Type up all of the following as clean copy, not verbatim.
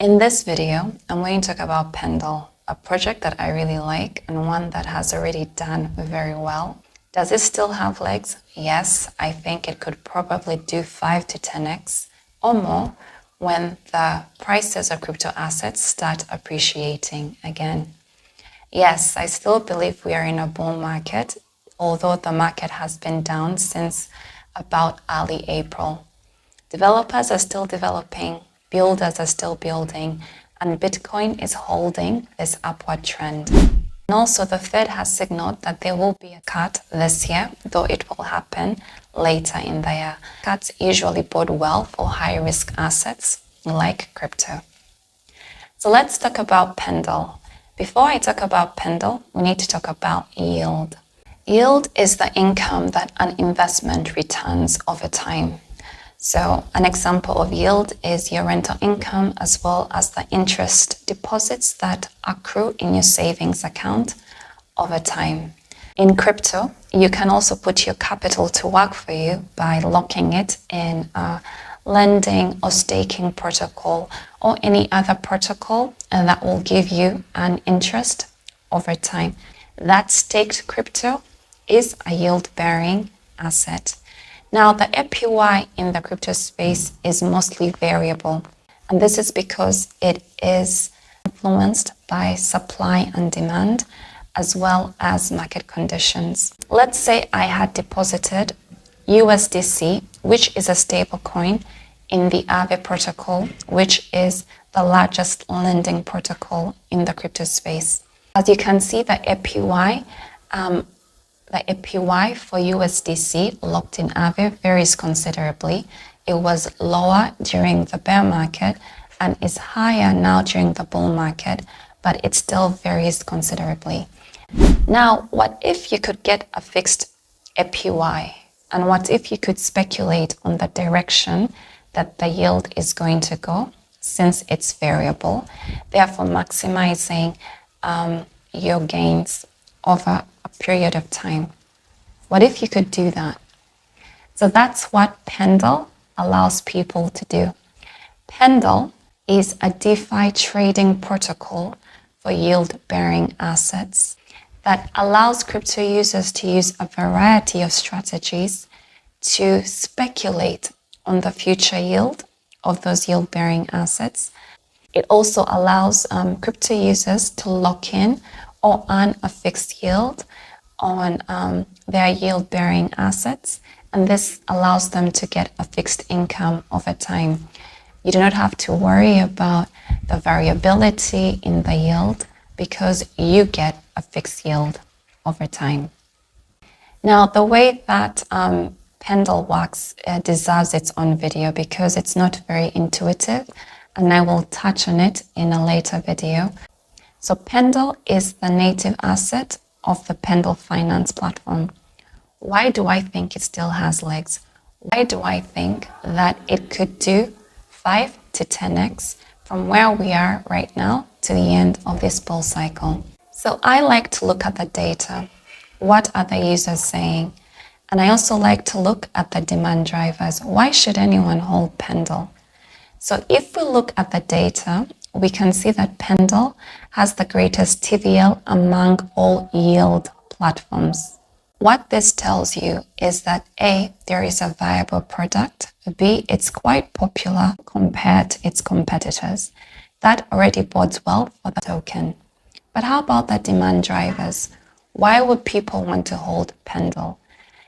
In this video, I'm going to talk about Pendle, a project that I really like and one that has already done very well. Does it still have legs? Yes, I think it could probably do 5 to 10x or more when the prices of crypto assets start appreciating again. Yes, I still believe we are in a bull market, although the market has been down since about early April. Developers are still developing, builders are still building, and Bitcoin is holding this upward trend. And also the Fed has signaled that there will be a cut this year, though it will happen later in the year. Cuts usually bode well for high-risk assets like crypto. So let's talk about Pendle. Before I talk about Pendle, we need to talk about yield. Yield is the income that an investment returns over time. So an example of yield is your rental income as well as the interest deposits that accrue in your savings account over time. In crypto, you can also put your capital to work for you by locking it in a lending or staking protocol or any other protocol that will give you an interest over time. That staked crypto is a yield-bearing asset. Now, the APY in the crypto space is mostly variable, and this is because it is influenced by supply and demand, as well as market conditions. Let's say I had deposited USDC, which is a stable coin, in the Aave protocol, which is the largest lending protocol in the crypto space. As you can see, the APY for USDC locked in Aave varies considerably. It was lower during the bear market and is higher now during the bull market, but it still varies considerably. Now, what if you could get a fixed APY? And what if you could speculate on the direction that the yield is going to go, since it's variable, therefore maximizing your gains over a period of time? What if you could do that? So that's what Pendle allows people to do. Pendle is a DeFi trading protocol for yield-bearing assets that allows crypto users to use a variety of strategies to speculate on the future yield of those yield-bearing assets. It also allows crypto users to lock in or earn a fixed yield on their yield-bearing assets, and this allows them to get a fixed income over time. You do not have to worry about the variability in the yield because you get a fixed yield over time. Now, the way that Pendle works deserves its own video because it's not very intuitive, and I will touch on it in a later video. So Pendle is the native asset of the Pendle Finance platform. Why do I think it still has legs? Why do I think that it could do 5 to 10x from where we are right now to the end of this bull cycle? So I like to look at the data. What are the users saying? And I also like to look at the demand drivers. Why should anyone hold Pendle? So if we look at the data, we can see that Pendle has the greatest TVL among all yield platforms. What this tells you is that A, there is a viable product, B, it's quite popular compared to its competitors. That already bodes well for the token. But how about the demand drivers? Why would people want to hold Pendle?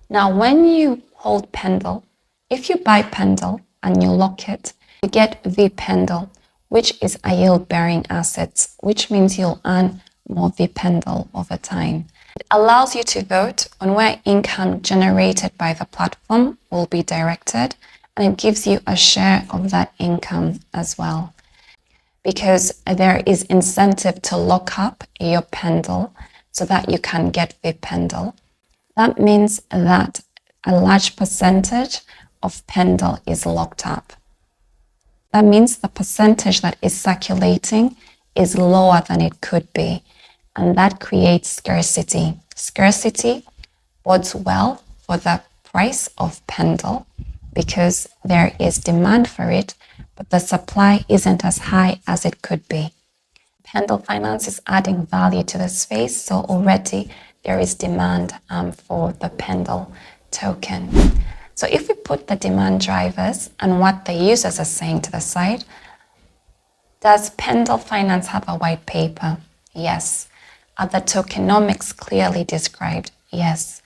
Now, when you hold Pendle, if you buy Pendle and you lock it, you get vPendle, which is a yield-bearing asset, which means you'll earn more vPendle over time. It allows you to vote on where income generated by the platform will be directed, and it gives you a share of that income as well. Because there is incentive to lock up your Pendle so that you can get vPendle. That means that a large percentage of Pendle is locked up. That means the percentage that is circulating is lower than it could be, and that creates scarcity. Scarcity bodes well for the price of Pendle because there is demand for it, but but the supply isn't as high as it could be. Pendle Finance is adding value to the space, so already there is demand for the Pendle token. So if we put the demand drivers and what the users are saying to the side, does Pendle Finance have a white paper? Yes. Are the tokenomics clearly described? Yes.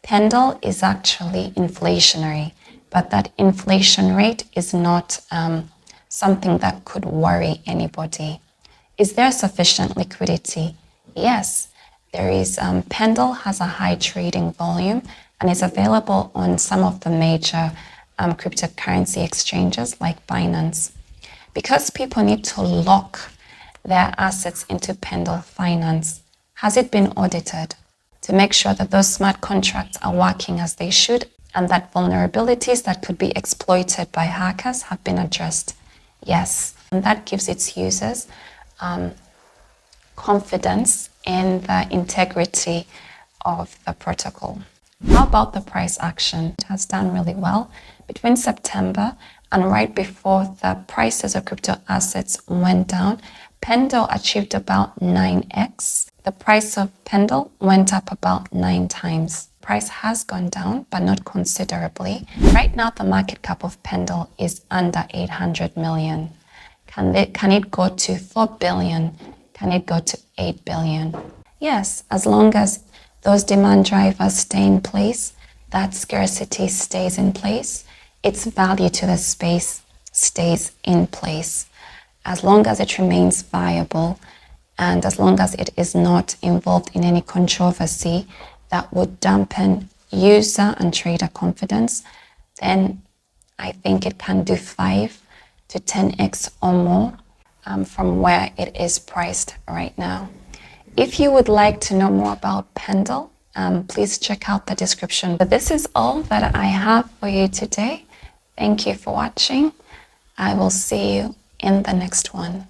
Pendle is actually inflationary, but that inflation rate is not something that could worry anybody. Is there sufficient liquidity? Yes. There is. Pendle has a high trading volume and is available on some of the major cryptocurrency exchanges like Binance. Because people need to lock their assets into Pendle Finance, has it been audited to make sure that those smart contracts are working as they should and that vulnerabilities that could be exploited by hackers have been addressed? Yes. And that gives its users confidence in the integrity of the protocol. How about the price action? It has done really well. Between September and right before the prices of crypto assets went down, Pendle achieved about 9x. The price of Pendle went up about 9 times. Price has gone down, but not considerably. Right now, the market cap of Pendle is under 800 million. Can it go to 4 billion? Can it go to 8 billion? Yes, as long as those demand drivers stay in place, that scarcity stays in place, its value to the space stays in place. As long as it remains viable and as long as it is not involved in any controversy that would dampen user and trader confidence, then I think it can do 5 to 10x or more from where it is priced right now. If you would like to know more about Pendle, please check out the description. But this is all that I have for you today. Thank you for watching. I will see you in the next one.